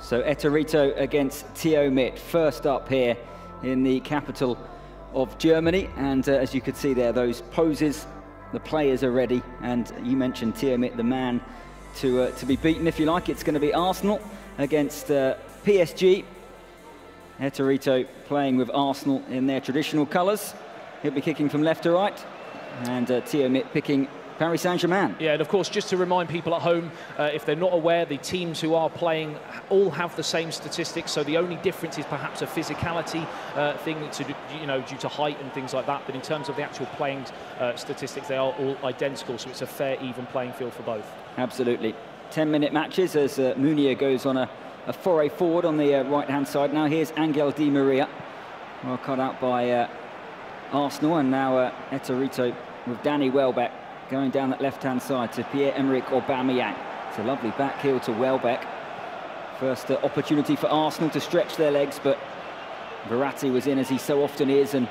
So Ettorito against Tiomit, first up here in the capital of Germany. And as you could see there, those poses, the players are ready. And you mentioned Tiomit, the man to be beaten, if you like. It's going to be Arsenal against PSG. Ettorito playing with Arsenal in their traditional colours. He'll be kicking from left to right. And Tiomit picking Paris Saint-Germain. Yeah, and of course, just to remind people at home, if they're not aware, the teams who are playing all have the same statistics. So the only difference is perhaps a physicality thing, due to height and things like that. But in terms of the actual playing statistics, they are all identical. So it's a fair, even playing field for both. Absolutely. 10-minute matches as Munier goes on a foray forward on the right-hand side. Now here's Angel Di Maria, well cut out by Arsenal, and now Ettorito with Danny Welbeck going down that left-hand side to Pierre-Emerick Aubameyang. It's a lovely back heel to Welbeck. First opportunity for Arsenal to stretch their legs, but Verratti was in, as he so often is, and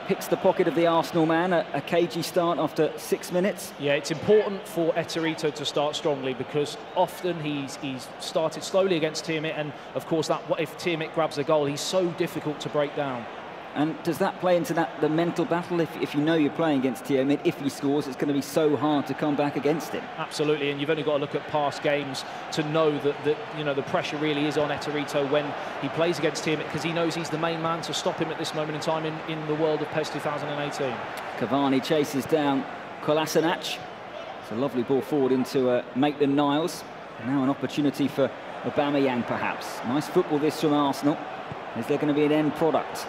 picks the pocket of the Arsenal man. A cagey start after 6 minutes. Yeah, it's important for Ettorito to start strongly, because often he's started slowly against Tiomit, and of course if Tiomit grabs a goal, he's so difficult to break down. And does that play into the mental battle? If you know you're playing against Tiomit, if he scores, it's going to be so hard to come back against him. Absolutely, and you've only got to look at past games to know that the pressure really is on Ettorito when he plays against Tiomit, because he knows he's the main man to stop him at this moment in time in the world of PES 2018. Cavani chases down Kolasinac. It's a lovely ball forward into Maitland-Niles. Now an opportunity for Aubameyang, perhaps. Nice football this from Arsenal. Is there going to be an end product?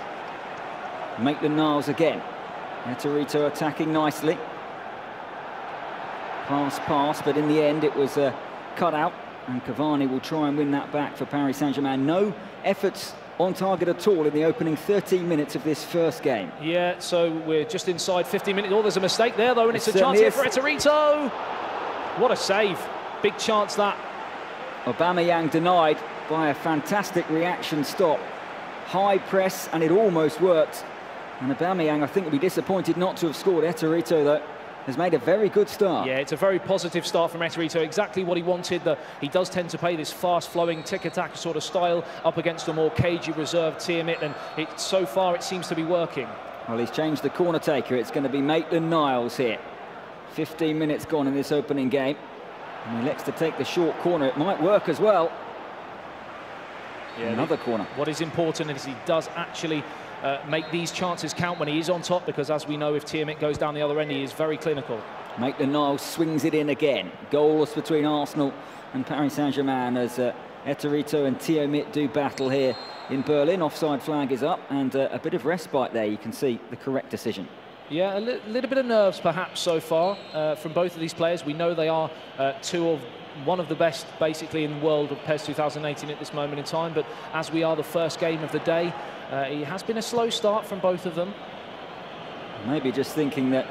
Maitland-Niles again. Ettorito attacking nicely. Pass, but in the end it was cut out, and Cavani will try and win that back for Paris Saint-Germain. No efforts on target at all in the opening 13 minutes of this first game. Yeah, so we're just inside 15 minutes. Oh, there's a mistake there though, and it's a chance here for Ettorito. What a save. Big chance that. Aubameyang denied by a fantastic reaction stop. High press, and it almost worked. And Aubameyang, I think, will be disappointed not to have scored. Ettorito, though, has made a very good start. Yeah, it's a very positive start from Ettorito. Exactly what he wanted. He does tend to play this fast-flowing, tic-tac sort of style up against a more cagey, reserved Tiomit, and so far it seems to be working. Well, he's changed the corner taker. It's going to be Maitland-Niles here. 15 minutes gone in this opening game. And he elects to take the short corner. It might work as well. Yeah, another corner. What is important is he does actually make these chances count when he is on top, because as we know, if Tiomit goes down the other end, he is very clinical. Maitland-Niles swings it in again. Goalless between Arsenal and Paris Saint-Germain as Ettorito and Tiomit do battle here in Berlin. Offside flag is up, and a bit of respite there. You can see the correct decision. Yeah, a little bit of nerves perhaps so far from both of these players. We know they are one of the best basically in the world of PES 2018 at this moment in time, but as we are the first game of the day, it has been a slow start from both of them. Maybe just thinking that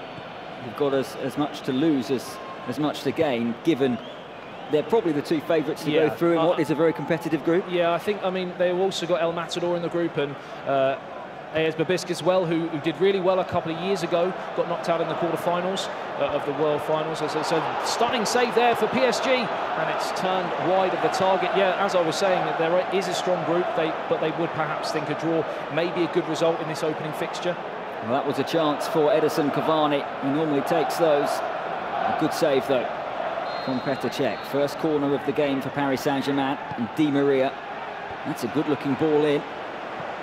you've got as much to lose as much to gain, given they're probably the two favourites to go through in what is a very competitive group. Yeah, I mean, they've also got El Matador in the group, and AS Babisk as well, who did really well a couple of years ago, got knocked out in the quarterfinals of the World Finals. So stunning save there for PSG, and it's turned wide of the target. Yeah, as I was saying, there is a strong group, but they would perhaps think a draw may be a good result in this opening fixture. Well, that was a chance for Edison Cavani. He normally takes those. A good save, though, from Petr Cech. First corner of the game for Paris Saint-Germain, and Di Maria. That's a good-looking ball in.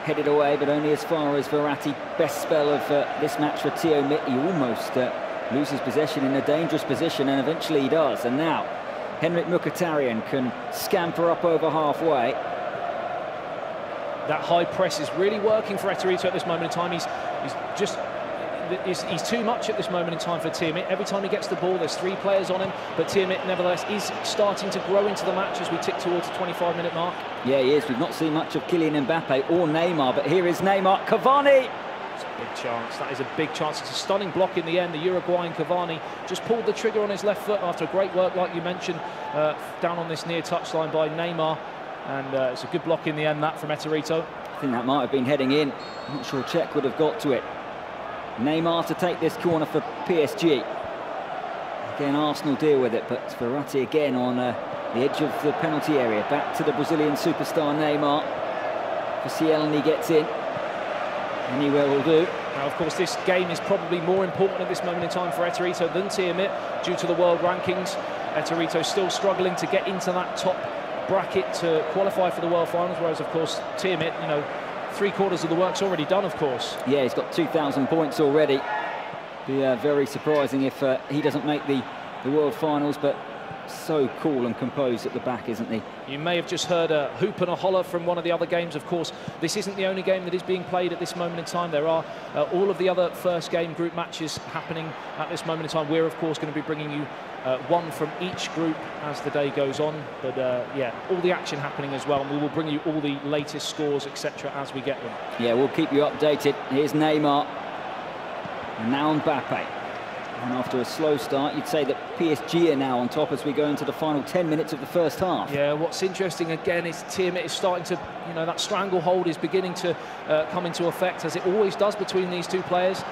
Headed away, but only as far as Verratti. Best spell of this match for Tiomit. He almost loses possession in a dangerous position, and eventually he does. And now, Henrik Mkhitaryan can scamper up over halfway. That high press is really working for Ettorito at this moment in time. He's too much at this moment in time for Tiomit. Every time he gets the ball, there's 3 players on him, but Tiomit, nevertheless, is starting to grow into the match as we tick towards the 25-minute mark. Yeah, he is. We've not seen much of Kylian Mbappe or Neymar, but here is Neymar. Cavani! It's a big chance. That is a big chance. It's a stunning block in the end. The Uruguayan Cavani just pulled the trigger on his left foot after great work, like you mentioned, down on this near touchline by Neymar. And it's a good block in the end, that from Ettorito. I think that might have been heading in. I'm not sure Czech would have got to it. Neymar to take this corner for PSG. Again, Arsenal deal with it, but Verratti again on the edge of the penalty area. Back to the Brazilian superstar Neymar. Pesleague gets in. Anywhere will do. Now, of course, this game is probably more important at this moment in time for Ettorito than Tiamat due to the world rankings. Ettorito still struggling to get into that top bracket to qualify for the World Finals, whereas, of course, Tiamat, you know, 3/4 of the work's already done, of course. Yeah, he's got 2,000 points already. Be very surprising if he doesn't make the World Finals, but so cool and composed at the back, isn't he? You may have just heard a hoop and a holler from one of the other games. Of course, this isn't the only game that is being played at this moment in time. There are all of the other first game group matches happening at this moment in time. We're, of course, going to be bringing you one from each group as the day goes on. But, yeah, all the action happening as well. And we will bring you all the latest scores, etc., as we get them. Yeah, we'll keep you updated. Here's Neymar. And now Mbappe. And after a slow start, you'd say that PSG are now on top as we go into the final 10 minutes of the first half. Yeah, what's interesting again is Tiamat is starting to, you know, that stranglehold is beginning to come into effect, as it always does between these two players.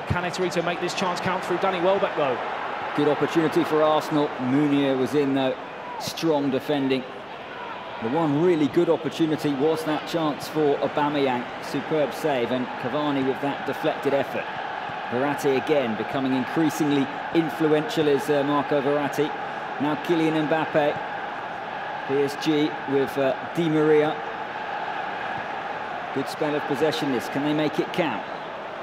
Can Ettorito make this chance count through Danny Welbeck, though? Good opportunity for Arsenal. Meunier was in, though. Strong defending. The one really good opportunity was that chance for Aubameyang. Superb save, and Cavani with that deflected effort. Verratti again becoming increasingly influential is Marco Verratti. Now Kylian Mbappe. PSG with Di Maria. Good spell of possession this. Can they make it count?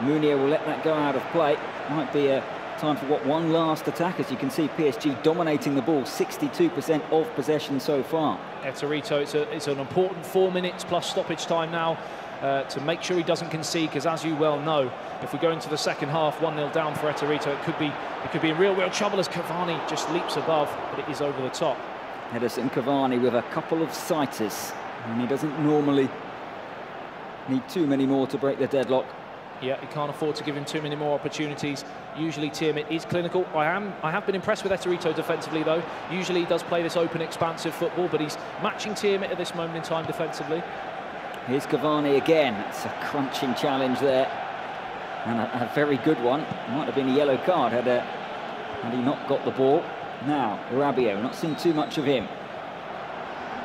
Meunier will let that go out of play. Might be time for one last attack. As you can see, PSG dominating the ball. 62% of possession so far. Ettorito, it's an important 4 minutes plus stoppage time now. To make sure he doesn't concede, because as you well know, if we go into the second half 1-0 down for Ettorito, it could be in real trouble as Cavani just leaps above, but it is over the top. Edison Cavani with a couple of sighters, and he doesn't normally need too many more to break the deadlock. Yeah, he can't afford to give him too many more opportunities. Usually Tiamat is clinical. I have been impressed with Ettorito defensively, though. Usually he does play this open, expansive football, but he's matching Tiamat at this moment in time defensively. Here's Cavani again. It's a crunching challenge there, and a very good one. It might have been a yellow card had he not got the ball. Now Rabiot, not seen too much of him.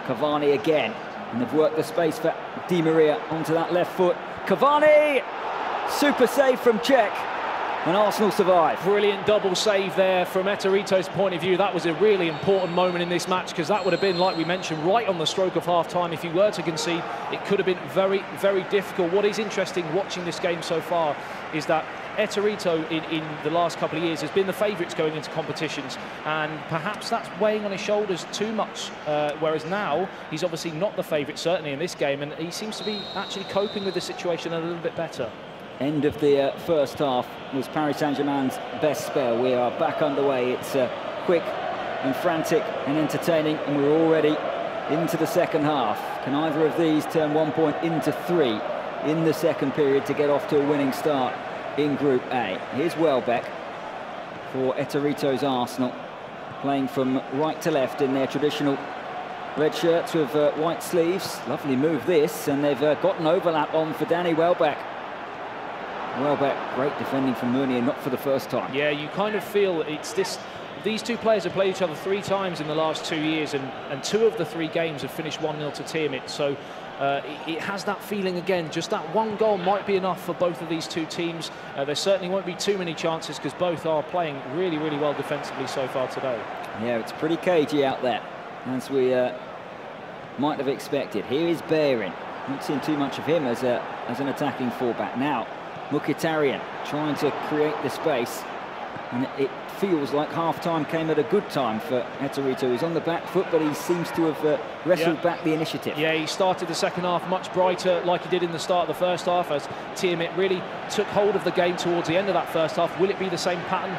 Cavani again, and they've worked the space for Di Maria onto that left foot. Cavani, super save from Czech, and Arsenal survive. Brilliant double save there from Ettorito's point of view. That was a really important moment in this match, because that would have been, like we mentioned, right on the stroke of half-time. If he were to concede, it could have been very, very difficult. What is interesting watching this game so far is that Ettorito in the last couple of years has been the favourites going into competitions, and perhaps that's weighing on his shoulders too much, whereas now he's obviously not the favourite, certainly in this game, and he seems to be actually coping with the situation a little bit better. End of the first half was Paris Saint-Germain's best spell. We are back underway. It's quick and frantic and entertaining, and we're already into the second half. Can either of these turn 1 point into 3 in the second period to get off to a winning start in Group A? Here's Welbeck for Ettorito's Arsenal, playing from right to left in their traditional red shirts with white sleeves. Lovely move this, and they've got an overlap on for Danny Welbeck. Welbeck, great defending from Meunier, not for the first time. Yeah, you kind of feel it's this. These two players have played each other 3 times in the last 2 years, and 2 of the 3 games have finished 1-0 to Tiamat. So it has that feeling again. Just that one goal might be enough for both of these two teams. There certainly won't be too many chances, because both are playing really, really well defensively so far today. Yeah, it's pretty cagey out there, as we might have expected. Here is Behrin. Not seen too much of him as an attacking fullback. Now Mkhitaryan trying to create the space, and it feels like half-time came at a good time for Ettorito. He's on the back foot, but he seems to have wrestled back the initiative. Yeah, he started the second half much brighter, like he did in the start of the first half, as Tiamat really took hold of the game towards the end of that first half. Will it be the same pattern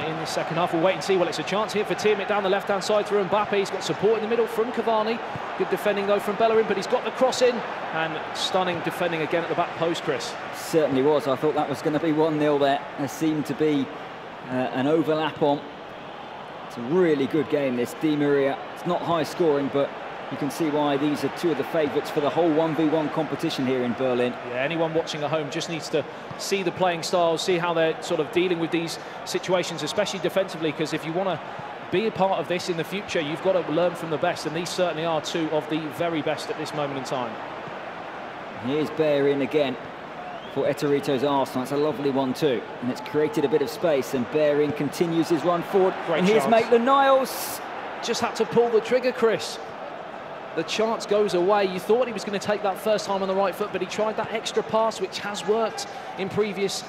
in the second half? We'll wait and see. Well, it's a chance here for Tiamat down the left-hand side through Mbappe. He's got support in the middle from Cavani. Good defending, though, from Bellerin, but he's got the cross in, and stunning defending again at the back post, Chris. Certainly was. I thought that was going to be 1-0 there. There seemed to be an overlap on. It's a really good game, this. Di Maria, it's not high scoring, but You can see why these are two of the favourites for the whole 1v1 competition here in Berlin. Yeah, anyone watching at home just needs to see the playing styles, see how they're sort of dealing with these situations, especially defensively, because if you want to be a part of this in the future, you've got to learn from the best, and these certainly are two of the very best at this moment in time. Here's Bellerin again for Ettorito's Arsenal. It's a lovely one too, and it's created a bit of space, and Bellerin continues his run forward. Great and here's chance. Maitland-Niles. Just had to pull the trigger, Chris. The chance goes away. You thought he was going to take that first time on the right foot, but he tried that extra pass, which has worked in previous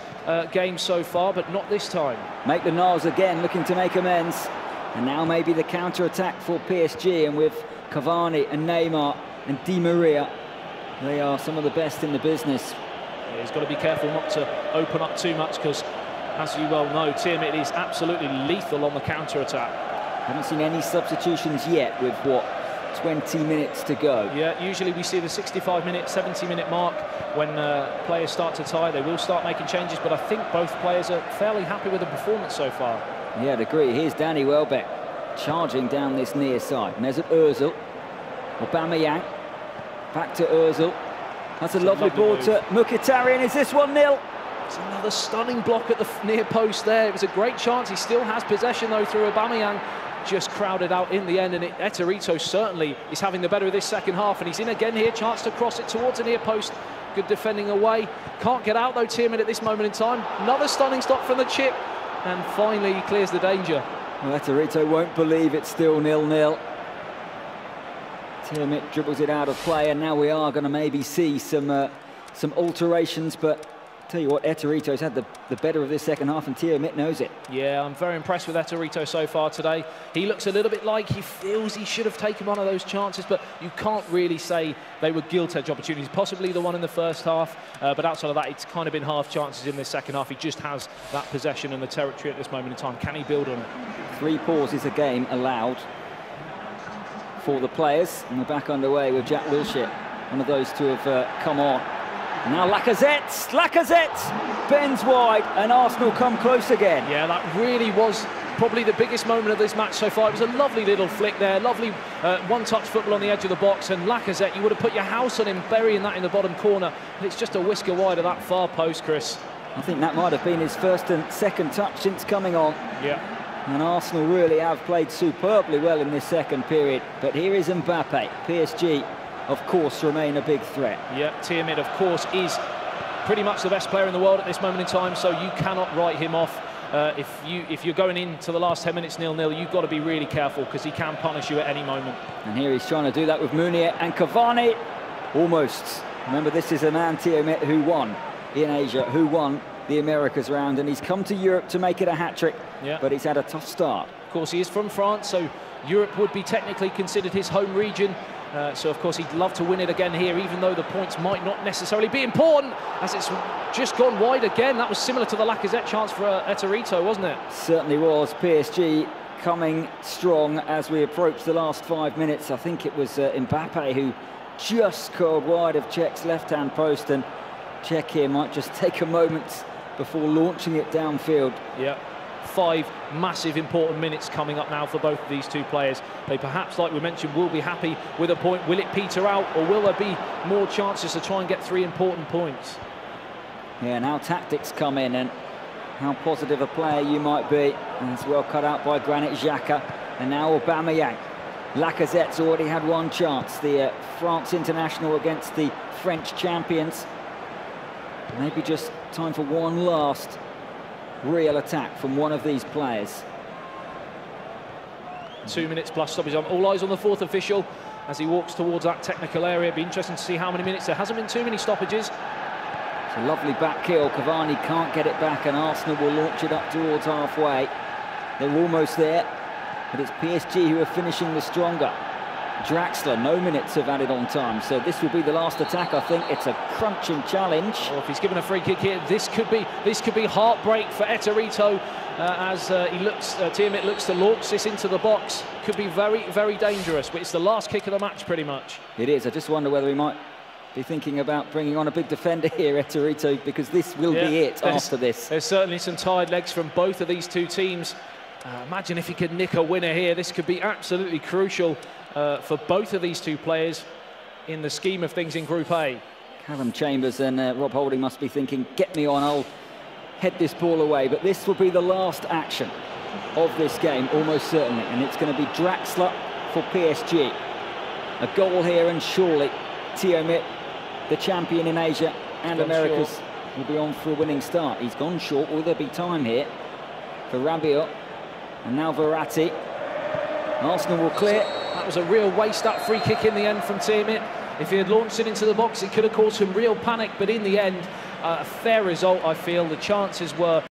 games so far, but not this time. Maitland-Niles again looking to make amends. And now maybe the counter-attack for PSG, and with Cavani and Neymar and Di Maria, they are some of the best in the business. Yeah, he's got to be careful not to open up too much, because, as you well know, Tiamat is absolutely lethal on the counter-attack. Haven't seen any substitutions yet with, what, 20 minutes to go. Yeah, usually we see the 65-minute, 70-minute mark when players start to tie. They will start making changes, but I think both players are fairly happy with the performance so far. Yeah, I'd agree. Here's Danny Welbeck charging down this near side. Mesut Ozil, Aubameyang, back to Ozil. That's a lovely ball move to Mkhitaryan. Is this 1-0? It's another stunning block at the near post there. It was a great chance. He still has possession though through Aubameyang. Just crowded out in the end, and Ettorito certainly is having the better of this second half, and he's in again here. Chance to cross it towards the near post. Good defending away. Can't get out though, Tiamat, at this moment in time. Another stunning stop from the chip, and finally he clears the danger. Well, Ettorito won't believe it's still 0-0. Tiamat dribbles it out of play, and now we are going to maybe see some alterations, but tell you what, Ettorito's had the better of this second half, and Tiamat knows it. Yeah, I'm very impressed with Ettorito so far today. He looks a little bit like he feels he should have taken one of those chances, but you can't really say they were gilt-edge opportunities. Possibly the one in the first half, but outside of that, it's kind of been half chances in this second half. He just has that possession and the territory at this moment in time. Can he build on it? 3 pauses a game allowed for the players, and we're back underway with Jack Wilshere. One of those two have come on. Now Lacazette bends wide, and Arsenal come close again. Yeah, that really was probably the biggest moment of this match so far. It was a lovely little flick there, lovely one-touch football on the edge of the box, and Lacazette, you would have put your house on him burying that in the bottom corner, and it's just a whisker wide of that far post, Chris. I think that might have been his first and second touch since coming on. Yeah. And Arsenal really have played superbly well in this second period. But here is Mbappe. PSG, of course, remain a big threat. Yeah, Tiamat, of course, is pretty much the best player in the world at this moment in time, so you cannot write him off. If you're going into the last 10 minutes 0-0, you've got to be really careful, because he can punish you at any moment. And here he's trying to do that with Meunier and Cavani. Almost. Remember, this is a man, Tiamat, who won in Asia, who won the Americas round, and he's come to Europe to make it a hat-trick, but he's had a tough start. Of course, he is from France, so Europe would be technically considered his home region. So, of course, he'd love to win it again here, even though the points might not necessarily be important, as it's just gone wide again. That was similar to the Lacazette chance for Ettorito, wasn't it? Certainly was. PSG coming strong as we approach the last 5 minutes. I think it was Mbappe who just curled wide of Cech's left-hand post, and Cech here might just take a moment before launching it downfield. Yeah. 5 massive important minutes coming up now for both of these two players. They perhaps, like we mentioned, will be happy with a point. Will it peter out, or will there be more chances to try and get 3 important points? Yeah, now tactics come in, and how positive a player you might be. And it's well cut out by Granit Xhaka. And now Aubameyang. Lacazette's already had one chance, the France international against the French champions. Maybe just time for one last real attack from one of these players. 2 minutes plus stoppage. All eyes on the 4th official as he walks towards that technical area. It'd be interesting to see how many minutes. There hasn't been too many stoppages. It's a lovely back heel. Cavani can't get it back, and Arsenal will launch it up towards halfway. They're almost there, but it's PSG who are finishing the stronger. Draxler, no minutes have added on time, so this will be the last attack. I think it's a crunching challenge. Well, if he's given a free kick here, this could be heartbreak for Ettorito as Tiamat looks to launch this into the box. Could be very, very dangerous, but it's the last kick of the match, pretty much. It is. I just wonder whether he might be thinking about bringing on a big defender here, Ettorito, because this will be it after this. There's certainly some tired legs from both of these two teams. Imagine if he could nick a winner here. This could be absolutely crucial for both of these two players in the scheme of things in Group A. Callum Chambers and Rob Holding must be thinking, get me on, I'll head this ball away. But this will be the last action of this game, almost certainly. And it's going to be Draxler for PSG. A goal here, and surely Tiomit, the champion in Asia and Americas, will be on for a winning start. He's gone short. Will there be time here for Rabiot? And now Verratti. Arsenal will clear. That was a real waste, that free kick in the end from Tiomit. If he had launched it into the box, it could have caused some real panic, but in the end, a fair result, I feel. The chances were